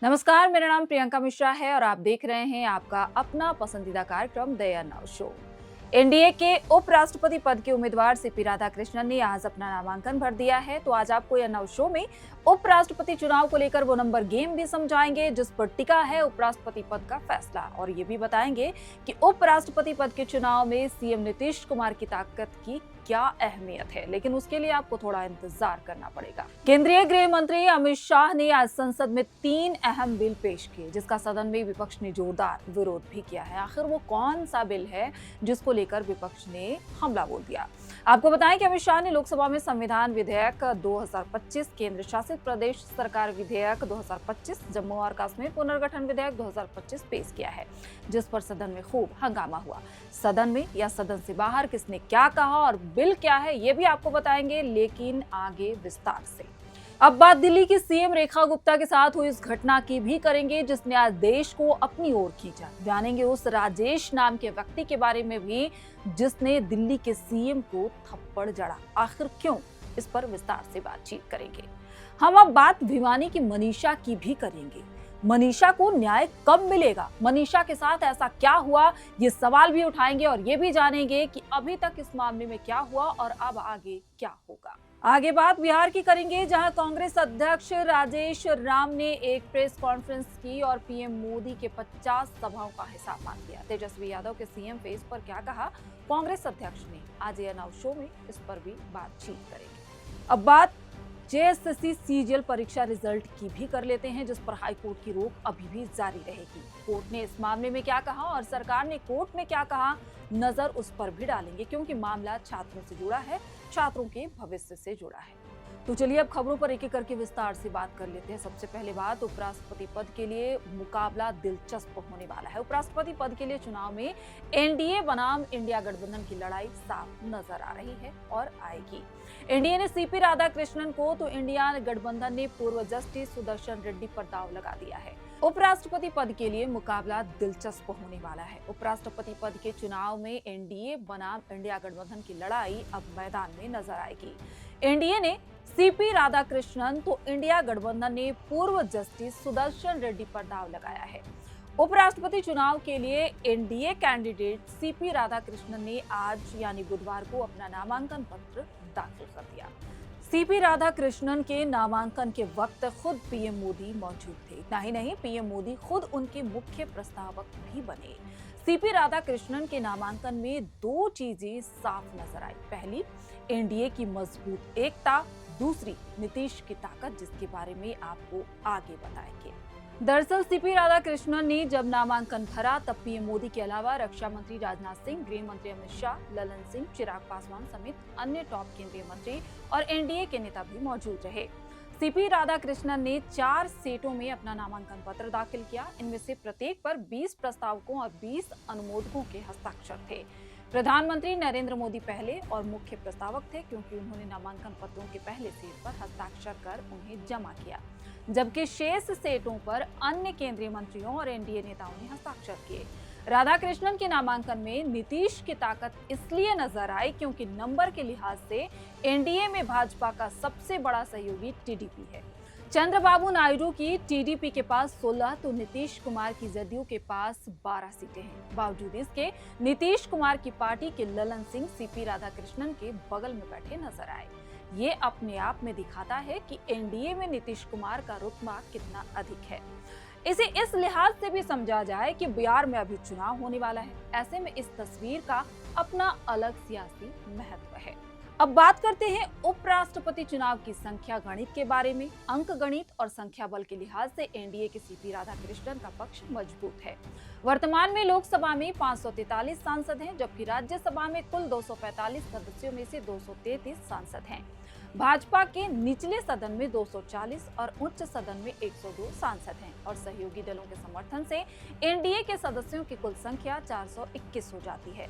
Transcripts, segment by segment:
नमस्कार, मेरा नाम प्रियंका मिश्रा है और आप देख रहे हैं आपका अपना पसंदीदा कार्यक्रम द नाउ शो। एनडीए के उपराष्ट्रपति पद के उम्मीदवार सीपी राधाकृष्णन ने आज अपना नामांकन भर दिया है। तो आज आपको यह नाउ शो में उपराष्ट्रपति चुनाव को लेकर वो नंबर गेम भी समझाएंगे जिस पर टिका है उपराष्ट्रपति पद का फैसला, और ये भी बताएंगे कि उपराष्ट्रपति पद के चुनाव में सीएम नीतीश कुमार की ताकत की क्या अहमियत है, लेकिन उसके लिए आपको थोड़ा इंतजार करना पड़ेगा। केंद्रीय गृह मंत्री अमित शाह ने आज संसद में 3 अहम बिल पेश किए, जिसका सदन में विपक्ष ने जोरदार विरोध भी किया है। आखिर वो कौन सा बिल है जिसको लेकर विपक्ष ने हमला बोल दिया? आपको बताएं कि अमित शाह ने लोकसभा में संविधान विधेयक 2025, केंद्र शासित प्रदेश सरकार विधेयक 2025, जम्मू और कश्मीर पुनर्गठन विधेयक 2025 पेश किया है, जिस पर सदन में खूब हंगामा हुआ। सदन में या सदन से बाहर किसने क्या कहा और बिल क्या है ये भी आपको बताएंगे, लेकिन आगे विस्तार से। अब बात दिल्ली की सीएम रेखा गुप्ता के साथ हुई इस घटना की भी करेंगे जिसने आज देश को अपनी ओर खींचा। जानेंगे उस राजेश नाम के व्यक्ति के बारे में भी जिसने दिल्ली के सीएम को थप्पड़ जड़ा। आखिर क्यों, इस पर विस्तार से बातचीत करेंगे। हम अब बात भिवानी की मनीषा की भी करेंगे। मनीषा को न्याय कब मिलेगा, मनीषा के साथ ऐसा क्या हुआ, ये सवाल भी उठाएंगे और ये भी जानेंगे कि अभी तक इस मामले में क्या हुआ और अब आगे क्या होगा। आगे बात बिहार की करेंगे, जहां कांग्रेस अध्यक्ष राजेश राम ने एक प्रेस कॉन्फ्रेंस की और पीएम मोदी के 50 सभाओं का हिसाब मांग लिया। तेजस्वी यादव के सीएम फेस पर क्या कहा कांग्रेस अध्यक्ष ने, आज ये नाउ शो में इस पर भी बातचीत करेंगे। अब बात जेएसएससी सीजीएल परीक्षा रिजल्ट की भी कर लेते हैं, जिस पर हाईकोर्ट की रोक अभी भी जारी रहेगी। कोर्ट ने इस मामले में क्या कहा और सरकार ने कोर्ट में क्या कहा, नजर उस पर भी डालेंगे, क्योंकि मामला छात्रों से जुड़ा है, छात्रों के भविष्य से जुड़ा है। तो चलिए अब खबरों पर एक एक करके विस्तार से बात कर लेते हैं। सबसे पहले बात, उपराष्ट्रपति पद के लिए मुकाबला दिलचस्प होने वाला है। उपराष्ट्रपति पद के लिए चुनाव में एनडीए बनाम इंडिया गठबंधन की लड़ाई साफ नजर आ रही है और आएगी। एनडीए ने सीपी राधाकृष्णन को तो इंडिया गठबंधन ने पूर्व जस्टिस सुदर्शन रेड्डी पर दांव लगा दिया है। उपराष्ट्रपति पद के लिए मुकाबला दिलचस्प होने वाला है। उपराष्ट्रपति पद के चुनाव में एनडीए बनाम इंडिया गठबंधन की लड़ाई अब मैदान में नजर आएगी। एनडीए ने सीपी राधाकृष्णन तो इंडिया गठबंधन ने पूर्व जस्टिस सुदर्शन रेड्डी पर दांव लगाया है। उपराष्ट्रपति चुनाव के लिए एनडीए कैंडिडेट सीपी राधाकृष्णन ने आज यानी बुधवार को अपना नामांकन पत्र दाखिल कर दिया। सीपी राधाकृष्णन के नामांकन के वक्त खुद पीएम मोदी मौजूद थे। इतना ही नहीं, पीएम मोदी खुद उनके मुख्य प्रस्तावक भी बने। सीपी राधाकृष्णन के नामांकन में 2 चीजें साफ नजर आई। पहली, एनडीए की मजबूत एकता, दूसरी नीतीश की ताकत, जिसके बारे में आपको आगे बताएंगे। दरअसल सीपी राधाकृष्णन ने जब नामांकन भरा तब पीएम मोदी के अलावा रक्षा मंत्री राजनाथ सिंह, गृह मंत्री अमित शाह, ललन सिंह, चिराग पासवान समेत अन्य टॉप केंद्रीय मंत्री और एनडीए के नेता भी मौजूद रहे। सीपी राधाकृष्णन ने 4 सीटों में अपना नामांकन पत्र दाखिल किया। इनमें से प्रत्येक पर 20 प्रस्तावकों और 20 अनुमोदकों के हस्ताक्षर थे। प्रधानमंत्री नरेंद्र मोदी पहले और मुख्य प्रस्तावक थे, क्योंकि उन्होंने नामांकन पत्रों के पहले सीट पर हस्ताक्षर कर उन्हें जमा किया, जबकि शेष सीटों पर अन्य केंद्रीय मंत्रियों और एनडीए नेताओं ने हस्ताक्षर किए। राधाकृष्णन के नामांकन में नीतीश की ताकत इसलिए नजर आई क्योंकि नंबर के लिहाज से एनडीए में भाजपा का सबसे बड़ा सहयोगी टीडीपी है। चंद्रबाबू नायडू की टीडीपी के पास 16 तो नीतीश कुमार की जदयू के पास 12 सीटें हैं। बावजूद इसके नीतीश कुमार की पार्टी के ललन सिंह सीपी राधाकृष्णन के बगल में बैठे नजर आए। ये अपने आप में दिखाता है कि एनडीए में नीतीश कुमार का रुतबा कितना अधिक है। इसे इस लिहाज से भी समझा जाए कि बिहार में अभी चुनाव होने वाला है। ऐसे में इस तस्वीर का अपना अलग सियासी महत्व है। अब बात करते हैं उपराष्ट्रपति चुनाव की संख्या गणित के बारे में। अंक गणित और संख्या बल के लिहाज से एनडीए के सीपी राधाकृष्णन का पक्ष मजबूत है। वर्तमान में लोकसभा में 543 सांसद हैं, जबकि राज्यसभा में कुल 245 सदस्यों में से 233 सांसद हैं। भाजपा के निचले सदन में 240 और उच्च सदन में 102 सांसद हैं और सहयोगी दलों के समर्थन से एनडीए के सदस्यों की कुल संख्या 421 हो जाती है।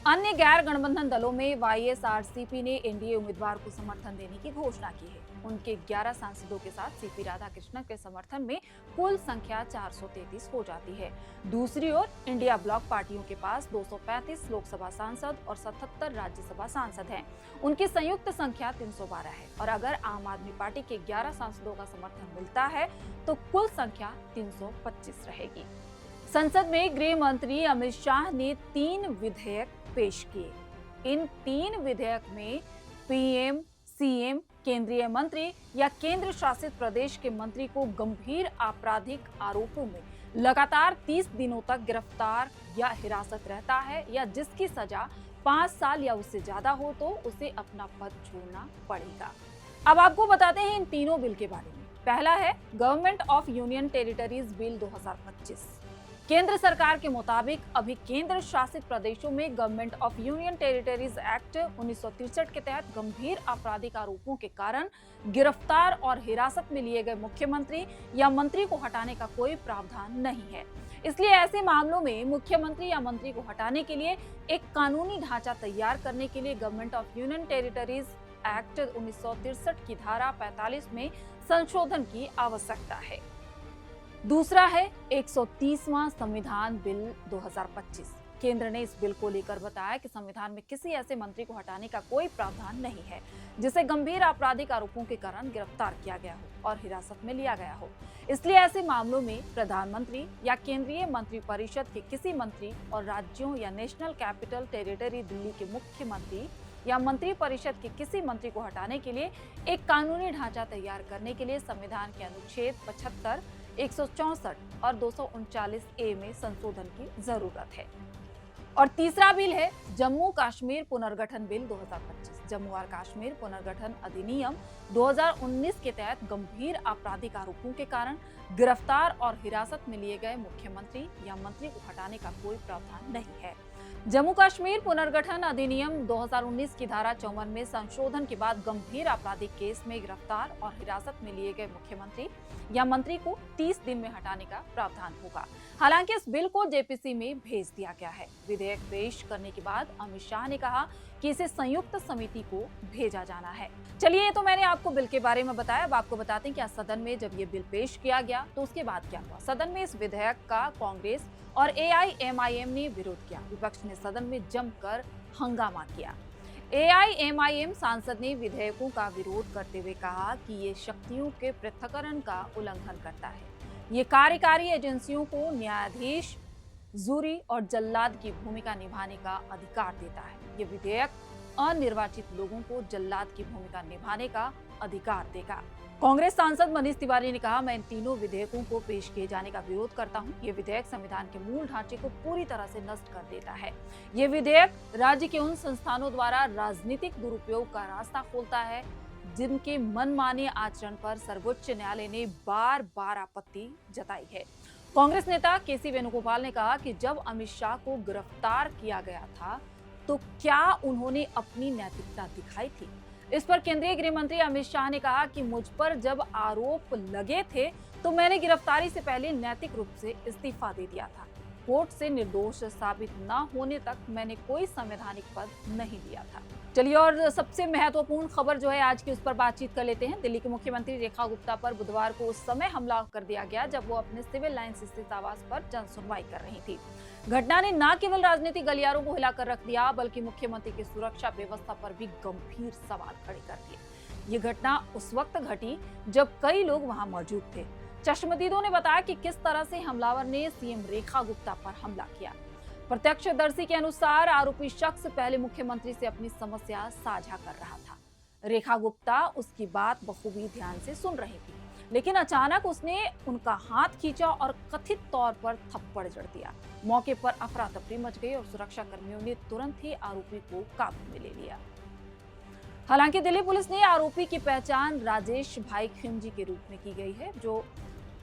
अन्य गैर गठबंधन दलों में वाईएसआरसीपी ने एनडीए उम्मीदवार को समर्थन देने की घोषणा की है। उनके 11 सांसदों के साथ सीपी राधाकृष्णन के समर्थन में कुल संख्या 433 हो जाती है। दूसरी ओर इंडिया ब्लॉक पार्टियों के पास 235 लोकसभा सांसद और 77 राज्यसभा सांसद हैं। उनकी संयुक्त संख्या 312 है और अगर आम आदमी पार्टी के 11 सांसदों का समर्थन मिलता है तो कुल संख्या 325 रहेगी। संसद में गृह मंत्री अमित शाह ने 3 विधेयक पेश किए। इन 3 विधेयक में पीएम, सीएम, केंद्रीय मंत्री या केंद्र शासित प्रदेश के मंत्री को गंभीर आपराधिक आरोपों में लगातार 30 दिनों तक गिरफ्तार या हिरासत रहता है या जिसकी सजा 5 साल या उससे ज्यादा हो तो उसे अपना पद छोड़ना पड़ेगा। अब आपको बताते हैं इन तीनों बिल के बारे में। पहला है government of union territories bill 2025। केंद्र सरकार के मुताबिक अभी केंद्र शासित प्रदेशों में government of union territories act 1963 के तहत गंभीर आपराधिक आरोपों के कारण गिरफ्तार और हिरासत में लिए गए मुख्यमंत्री या मंत्री को हटाने का कोई प्रावधान नहीं है। इसलिए ऐसे मामलों में मुख्यमंत्री या मंत्री को हटाने के लिए एक कानूनी ढांचा तैयार करने के लिए government of union territories act 1963 की धारा 45 में संशोधन की आवश्यकता है। दूसरा है 130वां संविधान बिल 2025। केंद्र ने इस बिल को लेकर बताया कि संविधान में किसी ऐसे मंत्री को हटाने का कोई प्रावधान नहीं है जिसे गंभीर आपराधिक आरोपों के कारण गिरफ्तार किया गया हो और हिरासत में लिया गया हो। इसलिए ऐसे मामलों में प्रधानमंत्री या केंद्रीय मंत्रिपरिषद के किसी मंत्री और राज्यों या नेशनल कैपिटल टेरिटरी दिल्ली के मुख्यमंत्री या मंत्रिपरिषद के किसी मंत्री को हटाने के लिए एक कानूनी ढांचा तैयार करने के लिए संविधान के अनुच्छेद 75, 164 और 239A में संशोधन की जरूरत है। और तीसरा बिल है जम्मू कश्मीर पुनर्गठन बिल 2025। जम्मू और कश्मीर पुनर्गठन अधिनियम 2019 के तहत गंभीर आपराधिक आरोपों के कारण गिरफ्तार और हिरासत में लिए गए मुख्यमंत्री या मंत्री को हटाने का कोई प्रावधान नहीं है। जम्मू कश्मीर पुनर्गठन अधिनियम 2019 की धारा 54 में संशोधन के बाद गंभीर आपराधिक केस में गिरफ्तार और हिरासत में लिए गए मुख्यमंत्री या मंत्री को 30 दिन में हटाने का प्रावधान होगा। हालांकि इस बिल को जेपीसी में भेज दिया गया है। विधेयक पेश करने के बाद अमित शाह ने कहा कि इसे संयुक्त समिति को भेजा जाना है। चलिए, ये तो मैंने आपको बिल के बारे में बताया। अब आपको बताते हैं कि आज सदन में जब ये बिल पेश किया गया तो उसके बाद क्या हुआ। सदन में इस विधेयक का कांग्रेस और एआईएमआईएम ने विरोध किया। विपक्ष ने सदन में जमकर हंगामा किया। एआईएमआईएम सांसद ने विधेयकों का विरोध करते हुए कहा कि ये शक्तियों के पृथक्करण का उल्लंघन करता है। ये कार्यकारी एजेंसियों को न्यायाधीश, जूरी और जल्लाद की भूमिका निभाने का अधिकार देता है। ये विधेयक अनिर्वाचित लोगों को जल्लाद की भूमिका निभाने का अधिकार देगा। कांग्रेस सांसद मनीष तिवारी ने कहा, मैं इन तीनों विधेयकों को पेश किए जाने का विरोध करता हूं। ये विधेयक संविधान के मूल ढांचे को पूरी तरह से नष्ट कर देता है। ये विधेयक राज्य के उन संस्थानों द्वारा राजनीतिक दुरुपयोग का रास्ता खोलता है जिनके मनमाने आचरण पर सर्वोच्च न्यायालय ने बार बार आपत्ति जताई है। कांग्रेस नेता केसी वेणुगोपाल ने कहा कि जब अमित शाह को गिरफ्तार किया गया था तो क्या उन्होंने अपनी नैतिकता दिखाई थी। इस पर केंद्रीय गृह मंत्री अमित शाह ने कहा कि मुझ पर जब आरोप लगे थे तो मैंने गिरफ्तारी से पहले नैतिक रूप से इस्तीफा दे दिया था। कोर्ट से निर्दोष साबित न होने तक मैंने कोई संवैधानिक पद नहीं लिया था। चलिए, और सबसे महत्वपूर्ण खबर जो है आज की, उस पर बातचीत कर लेते हैं। दिल्ली की मुख्यमंत्री रेखा गुप्ता पर बुधवार को उस समय हमला कर दिया गया जब वो अपने सिविल लाइन्स स्थित आवास पर जन सुनवाई कर रही थी। घटना ने न केवल राजनीतिक गलियारों को हिलाकर रख दिया बल्कि मुख्यमंत्री की सुरक्षा व्यवस्था पर भी गंभीर सवाल खड़े कर दिए। ये घटना उस वक्त घटी जब कई लोग वहां मौजूद थे। चश्मदीदों ने बताया कि किस तरह से हमलावर ने सीएम रेखा गुप्ता पर हमला किया। प्रत्यक्षदर्शी के अनुसार आरोपी शख्स पहले मुख्यमंत्री से अपनी समस्या साझा कर रहा था। रेखा गुप्ता उसकी बात बखूबी ध्यान से सुन रही थी, लेकिन अचानक उसने उनका हाथ खींचा और कथित तौर पर थप्पड़ जड़ दिया। मौके पर अफरा तफरी मच गई और सुरक्षा कर्मियों ने तुरंत ही आरोपी को काबू में ले लिया। हालांकि दिल्ली पुलिस ने आरोपी की पहचान राजेश भाई खिमजी के रूप में की गई है, जो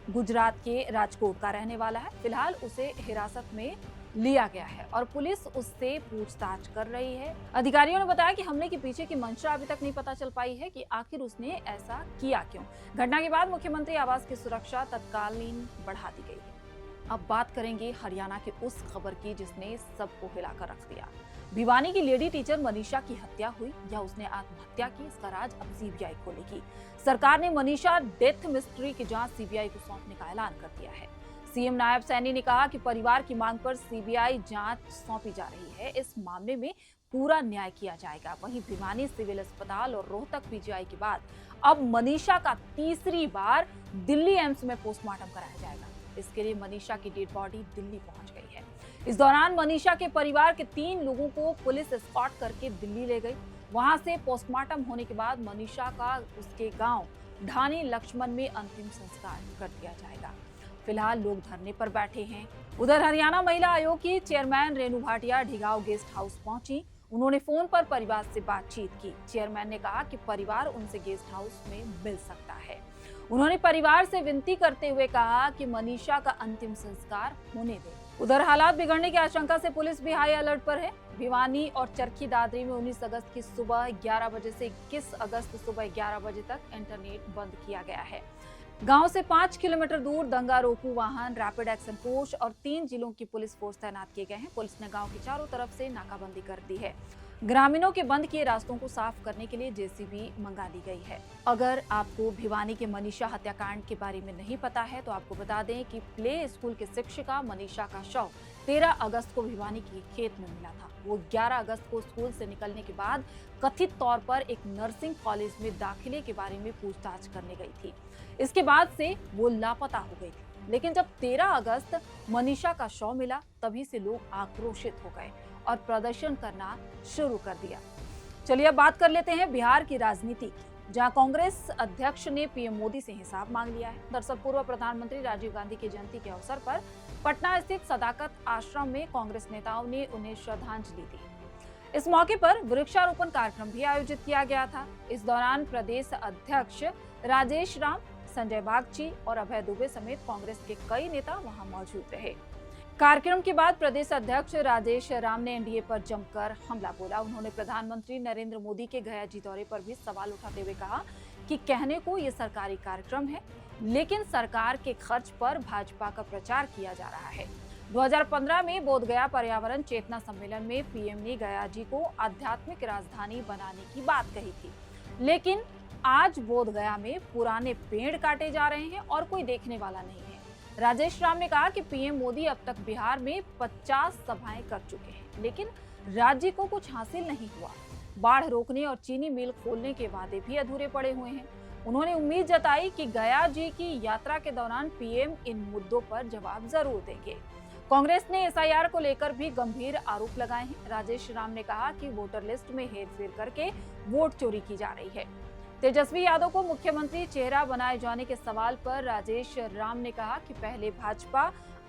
गुजरात के राजकोट का रहने वाला है। फिलहाल उसे हिरासत में लिया गया है और पुलिस उससे पूछताछ कर रही है। अधिकारियों ने बताया कि हमले के पीछे की मंशा अभी तक नहीं पता चल पाई है कि आखिर उसने ऐसा किया क्यों। घटना के बाद मुख्यमंत्री आवास की सुरक्षा तत्कालीन बढ़ा दी गई है। अब बात करेंगे हरियाणा की उस खबर की जिसने सबको हिलाकर रख दिया। भिवानी की लेडी टीचर मनीषा की हत्या हुई या उसने आत्महत्या की, इसका राज अब सीबीआई खोलेगी। सरकार ने मनीषा डेथ मिस्ट्री की जांच सीबीआई को सौंपने का ऐलान कर दिया है। सीएम नायब सैनी ने कहा कि परिवार की मांग पर सीबीआई जांच सौंपी जा रही है। इस मामले में पूरा न्याय किया जाएगा। वहीं भिवानी सिविल अस्पताल और रोहतक पीजीआई के बाद अब मनीषा का तीसरी बार दिल्ली एम्स में पोस्टमार्टम कराया जाएगा। इसके लिए मनीषा की डेड बॉडी दिल्ली पहुंच गई है। इस दौरान मनीषा के परिवार के 3 लोगों को पुलिस एस्कॉर्ट करके दिल्ली ले गई। वहां से पोस्टमार्टम होने के बाद मनीषा का उसके गांव ढानी लक्ष्मण में अंतिम संस्कार कर दिया जाएगा। फिलहाल लोग धरने पर बैठे हैं। उधर हरियाणा महिला आयोग की chairman Renu Bhatia Dhigawan guest house पहुंची। उन्होंने फोन पर परिवार से बातचीत की। चेयरमैन ने कहा कि परिवार उनसे गेस्ट हाउस में मिल सकता है। उन्होंने परिवार से विनती करते हुए कहा कि मनीषा का अंतिम संस्कार होने दें। उधर हालात बिगड़ने की आशंका से पुलिस भी हाई अलर्ट पर है। भिवानी और चरखी दादरी में 19 अगस्त की सुबह 11 बजे से 21 अगस्त सुबह 11 बजे तक इंटरनेट बंद किया गया है। गांव से 5 किलोमीटर दूर दंगा रोकू वाहन, रैपिड एक्शन फोर्स और 3 जिलों की पुलिस फोर्स तैनात किए गए हैं। पुलिस ने गांव के चारों तरफ से नाकाबंदी कर दी है। ग्रामीणों के बंद किए रास्तों को साफ करने के लिए जेसीबी मंगा ली गई है। अगर आपको भिवानी के मनीषा हत्याकांड के बारे में नहीं पता है तो आपको बता दें कि प्ले स्कूल की शिक्षिका मनीषा का शव 13 अगस्त को भिवानी के खेत में मिला था। वो 11 अगस्त को स्कूल से निकलने के बाद कथित तौर पर एक नर्सिंग कॉलेज में दाखिले के बारे में पूछताछ करने गई थी। इसके बाद से वो लापता हो गई थी। लेकिन जब 13 अगस्त मनीषा का शव मिला तभी से लोग आक्रोशित हो गए और प्रदर्शन करना शुरू कर दिया। चलिए अब बात कर लेते हैं बिहार की राजनीति की, जहां कांग्रेस अध्यक्ष ने पीएम मोदी से हिसाब मांग लिया है। दरअसल पूर्व प्रधानमंत्री राजीव गांधी की जयंती के अवसर पर पटना स्थित सदाकत आश्रम में कांग्रेस नेताओं ने उन्हें श्रद्धांजलि दी। इस मौके पर वृक्षारोपण कार्यक्रम भी आयोजित किया गया था। इस दौरान प्रदेश अध्यक्ष राजेश राम, संजय बागची और अभय दुबे समेत कांग्रेस के कई नेता वहां मौजूद रहे। कार्यक्रम के बाद प्रदेश अध्यक्ष राजेश राम ने एनडीए पर जमकर हमला बोला। उन्होंने प्रधानमंत्री नरेंद्र मोदी के गया जी दौरे पर भी सवाल उठाते हुए कहा कि कहने को ये सरकारी कार्यक्रम है, लेकिन सरकार के खर्च पर भाजपा का प्रचार किया जा रहा है। 2015 में बोधगया पर्यावरण चेतना सम्मेलन में पीएम ने गया जी को आध्यात्मिक राजधानी बनाने की बात कही थी, लेकिन आज बोधगया में पुराने पेड़ काटे जा रहे हैं और कोई देखने वाला नहीं है। राजेश राम ने कहा कि पीएम मोदी अब तक बिहार में 50 सभाएं कर चुके हैं, लेकिन राज्य को कुछ हासिल नहीं हुआ। बाढ़ रोकने और चीनी मिल खोलने के वादे भी अधूरे पड़े हुए हैं। उन्होंने उम्मीद जताई कि गया जी की यात्रा के दौरान पीएम इन मुद्दों पर जवाब जरूर देंगे। कांग्रेस ने एसआईआर को लेकर भी गंभीर आरोप लगाए हैं। राजेश राम ने कहा कि वोटर लिस्ट में हेरफेर करके वोट चोरी की जा रही है। तेजस्वी यादव को मुख्यमंत्री चेहरा बनाए जाने के सवाल पर राजेश राम ने कहा कि पहले भाजपा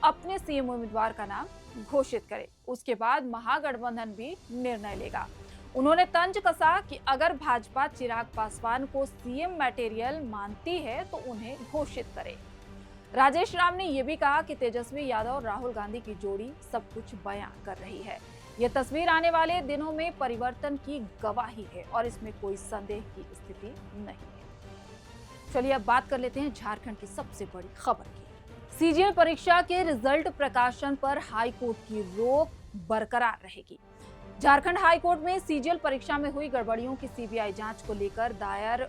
अपने सीएम उम्मीदवार का नाम घोषित करे, उसके बाद महागठबंधन भी निर्णय लेगा। उन्होंने तंज कसा कि अगर भाजपा चिराग पासवान को सीएम मटेरियल मानती है तो उन्हें घोषित करे। राजेश राम ने यह भी कहा कि तेजस्वी यादव और राहुल गांधी की जोड़ी सब कुछ बयां कर रही है। यह तस्वीर आने वाले दिनों में परिवर्तन की गवाही है और इसमें कोई संदेह की स्थिति नहीं है। चलिए अब बात कर लेते हैं झारखंड की सबसे बड़ी खबर की। सीजीएल परीक्षा के रिजल्ट प्रकाशन पर हाई कोर्ट की रोक बरकरार रहेगी। झारखंड हाई कोर्ट में सीजीएल परीक्षा में हुई गड़बड़ियों की सीबीआई जांच को लेकर दायर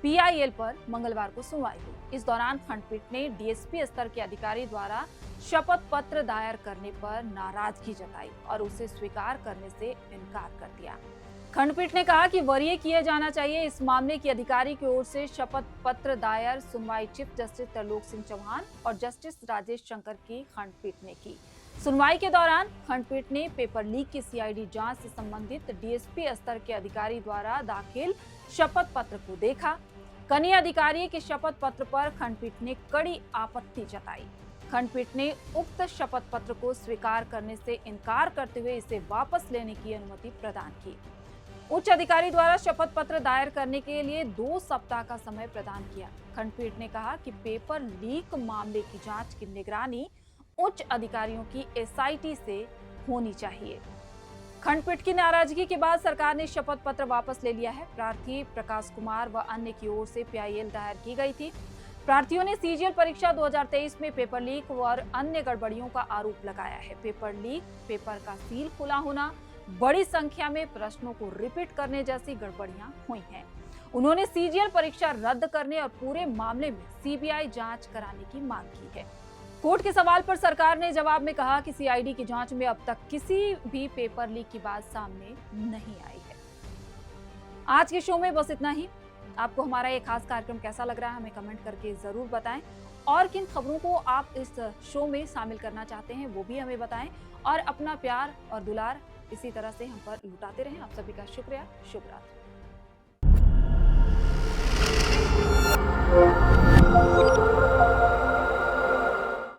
पीआईएल पर मंगलवार को सुनवाई हुई। इस दौरान खंडपीठ ने डीएसपी स्तर के अधिकारी द्वारा शपथ पत्र दायर करने पर नाराजगी जताई और उसे स्वीकार करने से इनकार कर दिया। खंडपीठ ने कहा कि वरीय किया जाना चाहिए। इस मामले की अधिकारी की ओर से शपथ पत्र दायर सुनवाई चीफ जस्टिस त्रिलोक सिंह चौहान और जस्टिस राजेश शंकर की खंडपीठ ने की। सुनवाई के दौरान खंडपीठ ने पेपर लीक की सीआईडी जांच से संबंधित डीएसपी स्तर के अधिकारी द्वारा दाखिल शपथ पत्र को देखा। कनीय अधिकारी के शपथ पत्र पर खंडपीठ ने कड़ी आपत्ति जताई। खंडपीठ ने उक्त शपथ पत्र को स्वीकार करने से इनकार करते हुए इसे वापस लेने की अनुमति प्रदान की। उच्च अधिकारी द्वारा शपथ पत्र दायर करने के लिए 2 सप्ताह का समय प्रदान किया। खंडपीठ ने कहा कि पेपर लीक मामले की जांच की निगरानी उच्च अधिकारियों की एसआईटी से होनी चाहिए। खंडपीठ की नाराजगी के बाद सरकार ने शपथ पत्र वापस ले लिया है। प्रार्थी प्रकाश कुमार व अन्य की ओर से पीआईएल दायर की गई थी। प्रार्थियों ने सीजीएल परीक्षा 2023 में पेपर लीक और अन्य गड़बड़ियों का आरोप लगाया है। पेपर लीक, पेपर का सील खुला होना, बड़ी संख्या में प्रश्नों को रिपीट करने जैसी गड़बड़ियां हुई हैं। उन्होंने सीजीएल परीक्षा रद्द करने और पूरे मामले में सीबीआई जांच कराने की मांग की है। कोर्ट के सवाल पर सरकार ने जवाब में कहा कि सीआईडी की जांच में अब तक किसी भी पेपर लीक की बात सामने नहीं आई है। आज के शो में बस इतना ही। आपको हमारा ये खास कार्यक्रम कैसा लग रहा है हमें कमेंट करके जरूर बताएं, और किन खबरों को आप इस शो में शामिल करना चाहते हैं वो भी हमें बताएं, और अपना प्यार और दुलार इसी तरह से हम पर लुटाते रहें। आप सभी का शुक्रिया। शुभ रात्रि।